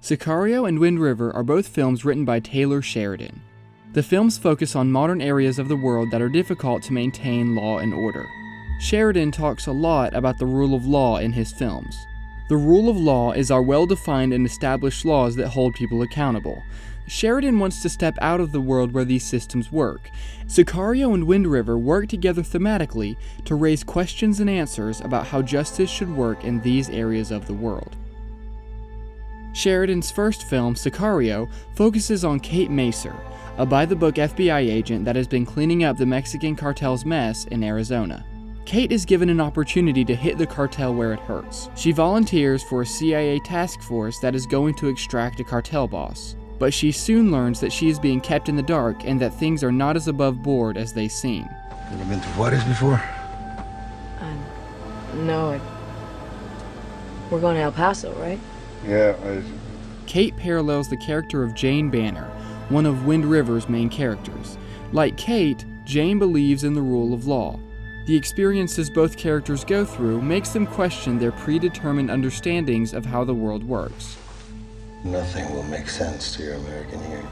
Sicario and Wind River are both films written by Taylor Sheridan. The films focus on modern areas of the world that are difficult to maintain law and order. Sheridan talks a lot about the rule of law in his films. The rule of law is our well-defined and established laws that hold people accountable. Sheridan wants to step out of the world where these systems work. Sicario and Wind River work together thematically to raise questions and answers about how justice should work in these areas of the world. Sheridan's first film, Sicario, focuses on Kate Macer, a by-the-book FBI agent that has been cleaning up the Mexican cartel's mess in Arizona. Kate is given an opportunity to hit the cartel where it hurts. She volunteers for a CIA task force that is going to extract a cartel boss. But she soon learns that she is being kept in the dark and that things are not as above board as they seem. Ever been to Juarez before? No. We're going to El Paso, right? Yeah, Kate parallels the character of Jane Banner, one of Wind River's main characters. Like Kate, Jane believes in the rule of law. The experiences both characters go through makes them question their predetermined understandings of how the world works. Nothing will make sense to your American ears.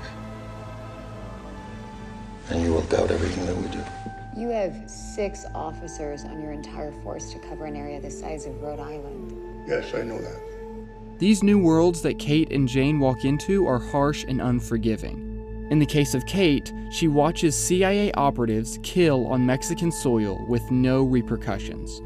And you will doubt everything that we do. You have 6 officers on your entire force to cover an area the size of Rhode Island. Yes, I know that. These new worlds that Kate and Jane walk into are harsh and unforgiving. In the case of Kate, she watches CIA operatives kill on Mexican soil with no repercussions.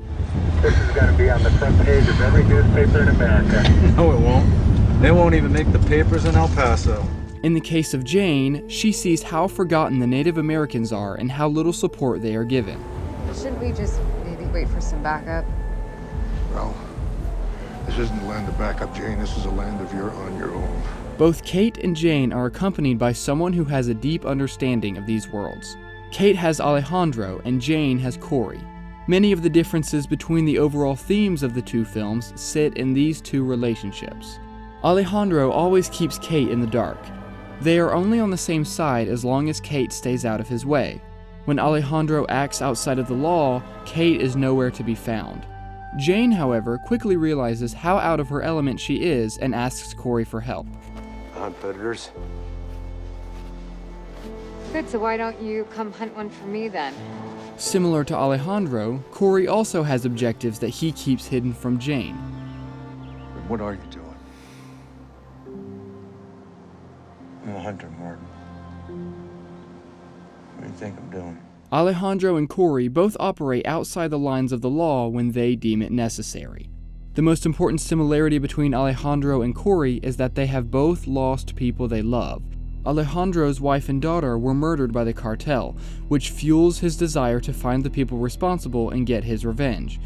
This is going to be on the front page of every newspaper in America. No, it won't. They won't even make the papers in El Paso. In the case of Jane, she sees how forgotten the Native Americans are and how little support they are given. Shouldn't we just maybe wait for some backup? Well, this isn't a land of backup, Jane. This is a land of you're on your own. Both Kate and Jane are accompanied by someone who has a deep understanding of these worlds. Kate has Alejandro and Jane has Corey. Many of the differences between the overall themes of the two films sit in these two relationships. Alejandro always keeps Kate in the dark. They are only on the same side as long as Kate stays out of his way. When Alejandro acts outside of the law, Kate is nowhere to be found. Jane, however, quickly realizes how out of her element she is and asks Corey for help. Hunt predators? Good, so why don't you come hunt one for me then? Similar to Alejandro, Corey also has objectives that he keeps hidden from Jane. What are you doing? I'm a hunter, Martin. What do you think I'm doing? Alejandro and Corey both operate outside the lines of the law when they deem it necessary. The most important similarity between Alejandro and Corey is that they have both lost people they love. Alejandro's wife and daughter were murdered by the cartel, which fuels his desire to find the people responsible and get his revenge.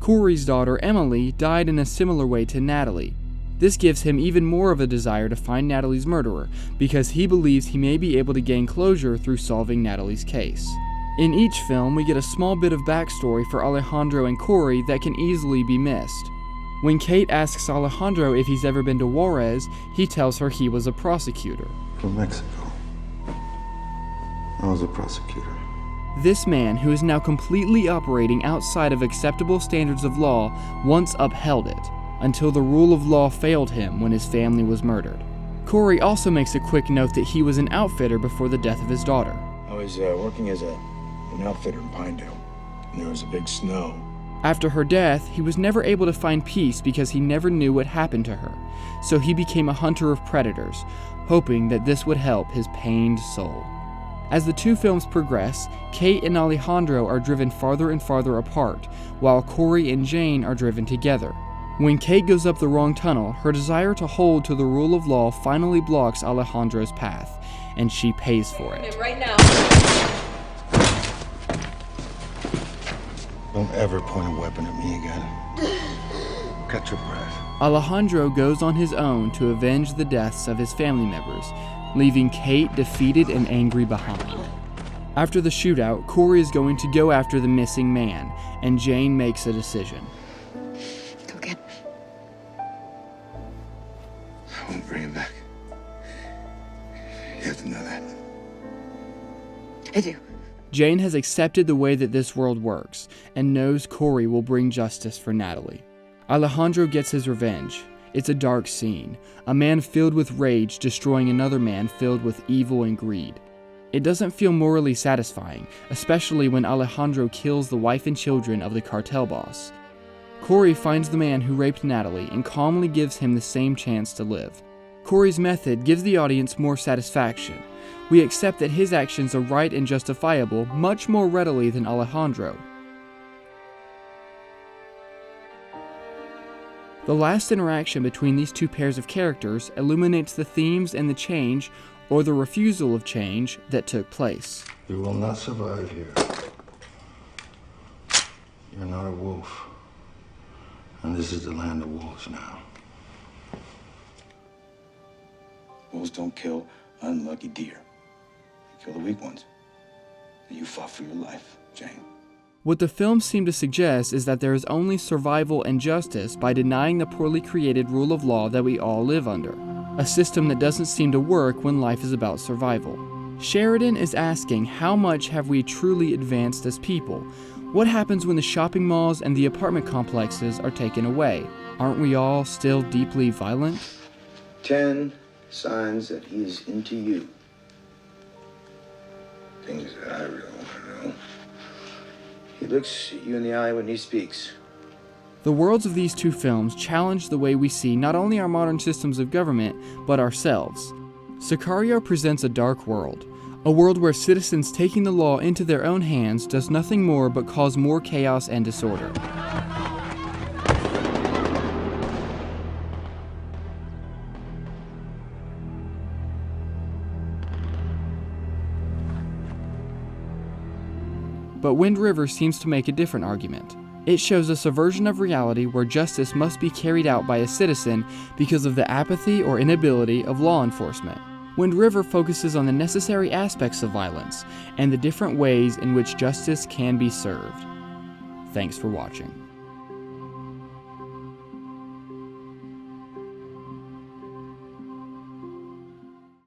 Corey's daughter, Emily, died in a similar way to Natalie. This gives him even more of a desire to find Natalie's murderer, because he believes he may be able to gain closure through solving Natalie's case. In each film, we get a small bit of backstory for Alejandro and Corey that can easily be missed. When Kate asks Alejandro if he's ever been to Juarez, he tells her he was a prosecutor. From Mexico. I was a prosecutor. This man, who is now completely operating outside of acceptable standards of law, once upheld it, until the rule of law failed him when his family was murdered. Corey also makes a quick note that he was an outfitter before the death of his daughter. I was working as an outfitter in Pinedale, and there was a big snow. After her death, he was never able to find peace because he never knew what happened to her, so he became a hunter of predators, hoping that this would help his pained soul. As the two films progress, Kate and Alejandro are driven farther and farther apart, while Corey and Jane are driven together. When Kate goes up the wrong tunnel, her desire to hold to the rule of law finally blocks Alejandro's path, and she pays for it. Right now. Don't ever point a weapon at me again. Catch your breath. Alejandro goes on his own to avenge the deaths of his family members, leaving Kate defeated and angry behind. After the shootout, Corey is going to go after the missing man, and Jane makes a decision. Go get him. I won't bring him back. You have to know that. I do. Jane has accepted the way that this world works, and knows Corey will bring justice for Natalie. Alejandro gets his revenge. It's a dark scene, a man filled with rage destroying another man filled with evil and greed. It doesn't feel morally satisfying, especially when Alejandro kills the wife and children of the cartel boss. Corey finds the man who raped Natalie and calmly gives him the same chance to live. Corey's method gives the audience more satisfaction. We accept that his actions are right and justifiable much more readily than Alejandro. The last interaction between these two pairs of characters illuminates the themes and the change, or the refusal of change, that took place. You will not survive here. You're not a wolf. And this is the land of wolves now. Wolves don't kill unlucky deer. They kill the weak ones. And you fought for your life, Jane. What the film seemed to suggest is that there is only survival and justice by denying the poorly created rule of law that we all live under, a system that doesn't seem to work when life is about survival. Sheridan is asking, how much have we truly advanced as people? What happens when the shopping malls and the apartment complexes are taken away? Aren't we all still deeply violent? 10 signs that he is into you. Things that I really want to know. He looks you in the eye when he speaks. The worlds of these two films challenge the way we see not only our modern systems of government, but ourselves. Sicario presents a dark world, a world where citizens taking the law into their own hands does nothing more but cause more chaos and disorder. But Wind River seems to make a different argument. It shows us a version of reality where justice must be carried out by a citizen because of the apathy or inability of law enforcement. Wind River focuses on the necessary aspects of violence and the different ways in which justice can be served. Thanks for watching.